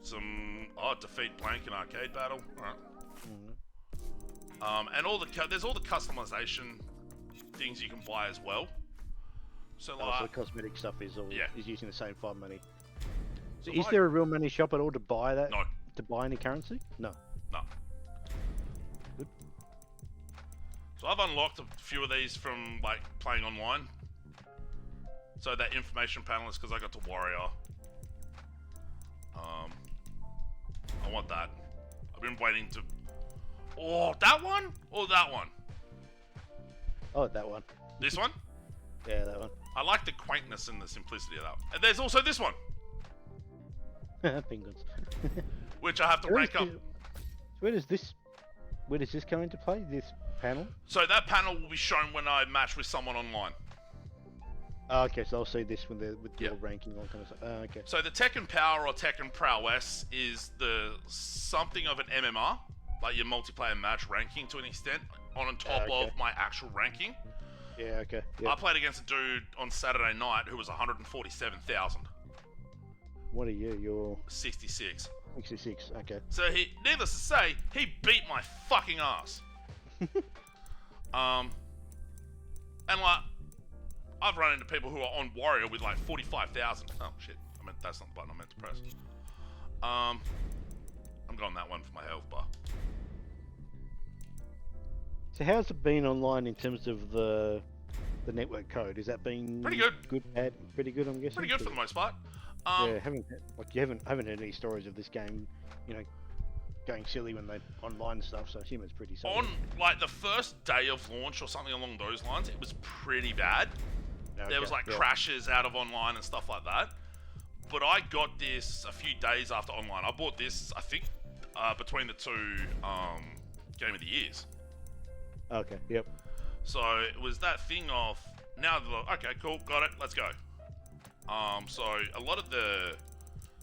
[SPEAKER 1] Some, defeat blank in arcade battle. Alright. And there's all the customization things you can buy as well. So,
[SPEAKER 2] So
[SPEAKER 1] like,
[SPEAKER 2] the cosmetic stuff is using the same fight money.
[SPEAKER 1] so
[SPEAKER 2] Is there a real money shop at all to buy that?
[SPEAKER 1] No.
[SPEAKER 2] To buy any currency? No.
[SPEAKER 1] No.
[SPEAKER 2] Good.
[SPEAKER 1] So I've unlocked a few of these from, like, playing online. So that information panel is because I got to Warrior. I want that. I've been waiting to... Oh, that one? Or that one?
[SPEAKER 2] Oh, that one.
[SPEAKER 1] This one?
[SPEAKER 2] Yeah, that one.
[SPEAKER 1] I like the quaintness and the simplicity of that one. And there's also this one.
[SPEAKER 2] Penguins.
[SPEAKER 1] which I have to rank up.
[SPEAKER 2] Where does this come into play? This panel?
[SPEAKER 1] So that panel will be shown when I match with someone online.
[SPEAKER 2] Oh, okay, so I'll see this with your
[SPEAKER 1] Yep.
[SPEAKER 2] ranking on kind of stuff. Okay.
[SPEAKER 1] So the Tekken Power or Tekken Prowess is the something of an MMR, like your multiplayer match ranking to an extent, on top
[SPEAKER 2] Okay.
[SPEAKER 1] of my actual ranking.
[SPEAKER 2] Yeah, okay.
[SPEAKER 1] I
[SPEAKER 2] Yep.
[SPEAKER 1] played against a dude on Saturday night who was 147,000,
[SPEAKER 2] What are you? You're
[SPEAKER 1] 66.
[SPEAKER 2] 66. Okay.
[SPEAKER 1] So he, needless to say, he beat my fucking ass. And like, I've run into people who are on Warrior with like 45,000. Oh shit! That's not the button I meant to press. I'm going that one for my health bar.
[SPEAKER 2] So how's it been online in terms of the network code? Has that been
[SPEAKER 1] Pretty good.
[SPEAKER 2] Good, bad, pretty good. I'm guessing.
[SPEAKER 1] Pretty good for the most part.
[SPEAKER 2] Yeah, you haven't heard any stories of this game, going silly when they online and stuff. So I assume it's pretty solid.
[SPEAKER 1] On like the first day of launch or something along those lines, it was pretty bad. There was like crashes out of online and stuff like that. But I got this a few days after online. I bought this, I think, between the two Game of the Years.
[SPEAKER 2] Okay. Yep.
[SPEAKER 1] So it was that thing of now. Okay, cool, got it. Let's go. So a lot of the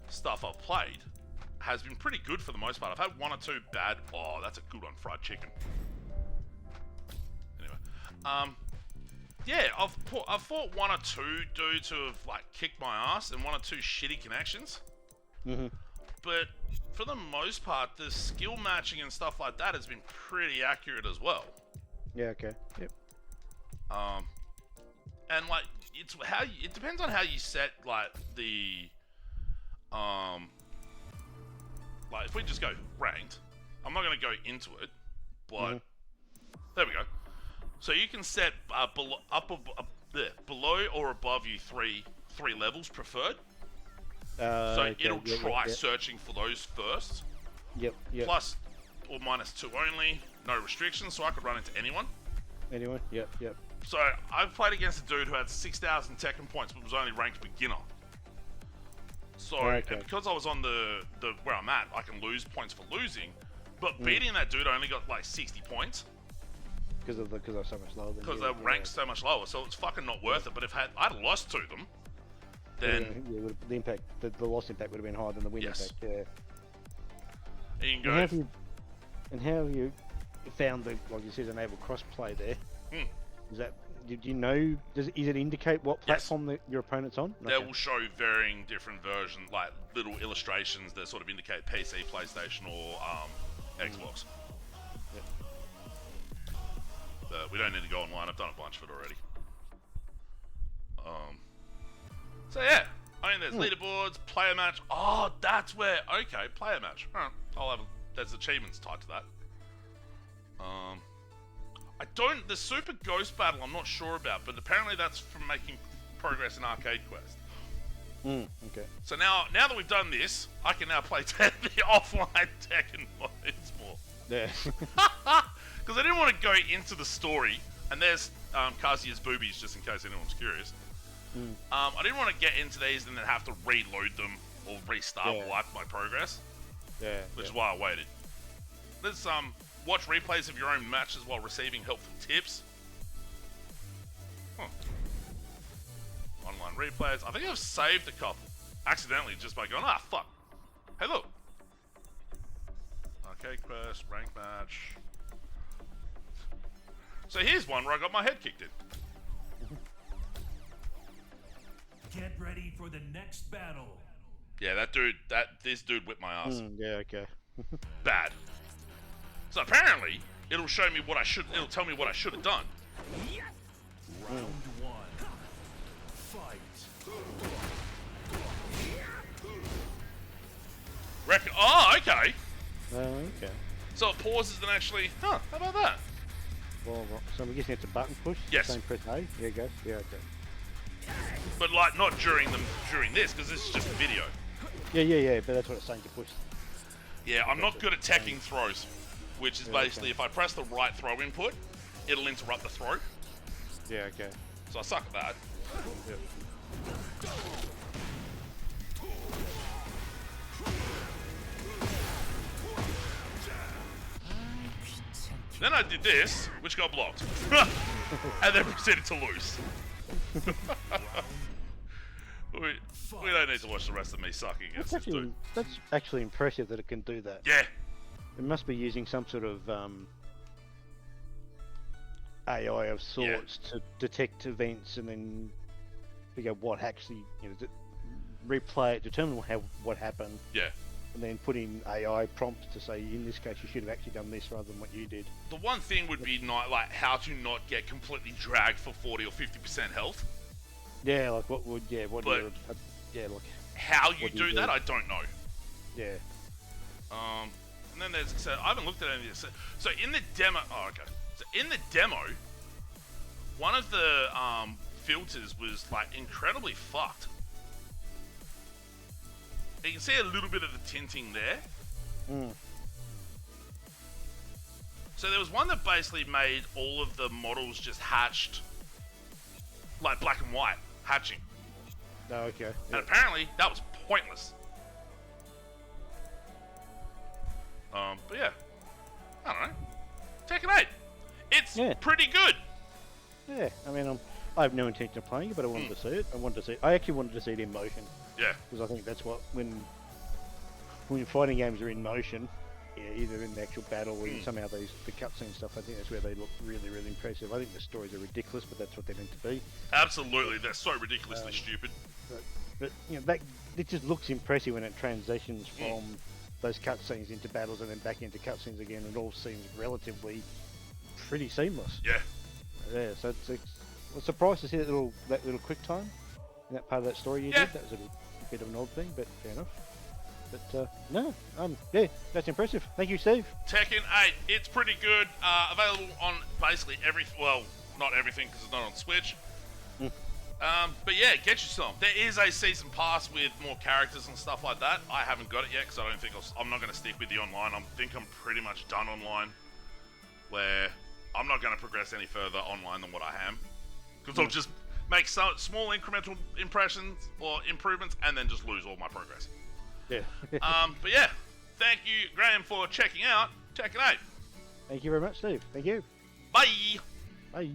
[SPEAKER 1] stuff I've played has been pretty good for the most part. I've had one or two bad. Oh, that's a good one, fried chicken. Anyway, yeah, I've fought one or two dudes who have like kicked my ass and one or two shitty connections.
[SPEAKER 2] Mhm.
[SPEAKER 1] But for the most part, the skill matching and stuff like that has been pretty accurate as well.
[SPEAKER 2] Yeah. Okay. Yep.
[SPEAKER 1] And like it depends on how you set like the like if we just go ranked, I'm not going to go into it, but there we go. So you can set below or above you three levels preferred. So
[SPEAKER 2] Okay,
[SPEAKER 1] it'll try
[SPEAKER 2] yep.
[SPEAKER 1] searching for those first.
[SPEAKER 2] Yep. Yep.
[SPEAKER 1] Plus or minus 2 only, no restrictions, so I could run into anyone.
[SPEAKER 2] Anyone? Yep. Yep.
[SPEAKER 1] So I've played against a dude who had 6,000 Tekken points, but was only ranked beginner. So
[SPEAKER 2] Okay.
[SPEAKER 1] and because I was on the where I'm at, I can lose points for losing. But beating that dude, I only got like 60 points
[SPEAKER 2] Because they're so much lower than
[SPEAKER 1] because
[SPEAKER 2] you.
[SPEAKER 1] they're ranked so much lower. So it's fucking not worth it. But if I'd lost to them, then
[SPEAKER 2] the impact, the loss impact would have been higher than the win
[SPEAKER 1] Yes.
[SPEAKER 2] impact. Yeah.
[SPEAKER 1] you can
[SPEAKER 2] And
[SPEAKER 1] go.
[SPEAKER 2] how have you found the, like you said, enable crossplay there? Is that, did you know? Is it indicate what platform that your opponent's on?
[SPEAKER 1] They will show varying different versions, like little illustrations that sort of indicate PC, PlayStation, or Xbox.
[SPEAKER 2] Yep.
[SPEAKER 1] But we don't need to go online. I've done a bunch of it already. So yeah, I mean, there's leaderboards, player match. Oh, that's where. Okay, player match. Huh. There's achievements tied to that. I don't. The Super Ghost Battle, I'm not sure about, but apparently that's from making progress in Arcade Quest.
[SPEAKER 2] Okay.
[SPEAKER 1] So now that we've done this, I can now play the offline Tekken modes more.
[SPEAKER 2] Yeah.
[SPEAKER 1] Because I didn't want to go into the story, and there's Kazuya's boobies, just in case anyone's curious. I didn't want to get into these and then have to reload them or restart or wipe my progress,
[SPEAKER 2] Yeah.
[SPEAKER 1] which is why I waited. There's watch replays of your own matches while receiving helpful tips. Online replays. I think I've saved a couple accidentally just by going, fuck. Hey, look. Arcade Quest, rank match. So here's one where I got my head kicked in.
[SPEAKER 7] Get ready for the next battle.
[SPEAKER 1] Yeah, this dude whipped my ass.
[SPEAKER 2] Yeah. Okay.
[SPEAKER 1] Bad. So apparently, it'll show me it'll tell me what I should have done.
[SPEAKER 7] Round 1. Fight.
[SPEAKER 1] Okay.
[SPEAKER 2] Okay.
[SPEAKER 1] So it pauses and actually, how about that?
[SPEAKER 2] Well, so I'm guessing it's a button push.
[SPEAKER 1] Yes.
[SPEAKER 2] Same press A. There you go. Yeah. Okay.
[SPEAKER 1] But like not during this, because this is just a video.
[SPEAKER 2] Yeah. But that's what it's saying to push.
[SPEAKER 1] Yeah, I'm not good at teching throws, which is basically if I press the right throw input, it'll interrupt the throw.
[SPEAKER 2] Yeah. Okay.
[SPEAKER 1] So I suck at that.
[SPEAKER 2] Yep.
[SPEAKER 1] Then I did this, which got blocked. And then proceeded to lose. we don't need to watch the rest of me sucking against this dude.
[SPEAKER 2] That's actually impressive that it can do that.
[SPEAKER 1] Yeah.
[SPEAKER 2] It must be using some sort of AI of sorts to detect events and then figure out what actually, replay it, determine what happened.
[SPEAKER 1] Yeah.
[SPEAKER 2] And then put in AI prompts to say, in this case, you should have actually done this rather than what you did.
[SPEAKER 1] The one thing would be not like how to not get completely dragged for 40 or 50% health.
[SPEAKER 2] Yeah, like what would, like
[SPEAKER 1] how you do that, I don't know.
[SPEAKER 2] Yeah.
[SPEAKER 1] And then there's, so I haven't looked at any of this. So in the demo, So in the demo, one of the filters was like incredibly fucked. You can see a little bit of the tinting there. So there was one that basically made all of the models just hatched, like black and white, hatching.
[SPEAKER 2] Oh, okay.
[SPEAKER 1] And apparently that was pointless. But yeah, I don't know. Tekken 8, it's pretty good.
[SPEAKER 2] Yeah, I mean, I have no intention of playing it, but I wanted to see it. I actually wanted to see it in motion.
[SPEAKER 1] Yeah.
[SPEAKER 2] Because I think that's what, when fighting games are in motion, either in the actual battle or in somehow the cutscene stuff, I think that's where they look really, really impressive. I think the stories are ridiculous, but that's what they're meant to be.
[SPEAKER 1] Absolutely, they're so ridiculously stupid.
[SPEAKER 2] But it just looks impressive when it transitions from those cutscenes into battles and then back into cutscenes again. It all seems relatively pretty seamless.
[SPEAKER 1] Yeah.
[SPEAKER 2] Yeah, so I was surprised to see that little quick time in that part of that story you did. That was a bit of an odd thing, but fair enough. But that's impressive. Thank you, Steve.
[SPEAKER 1] Tekken 8, it's pretty good. Available on basically not everything because it's not on Switch. But yeah, get you some. There is a season pass with more characters and stuff like that. I haven't got it yet because I don't think I'm not going to stick with the online. I think I'm pretty much done online, where I'm not going to progress any further online than what I am, because I'll just make some small incremental impressions or improvements and then just lose all my progress.
[SPEAKER 2] Yeah.
[SPEAKER 1] But yeah, thank you, Graham, for checking out Tekken 8.
[SPEAKER 2] Thank you very much, Steve. Thank you.
[SPEAKER 1] Bye.
[SPEAKER 2] Bye.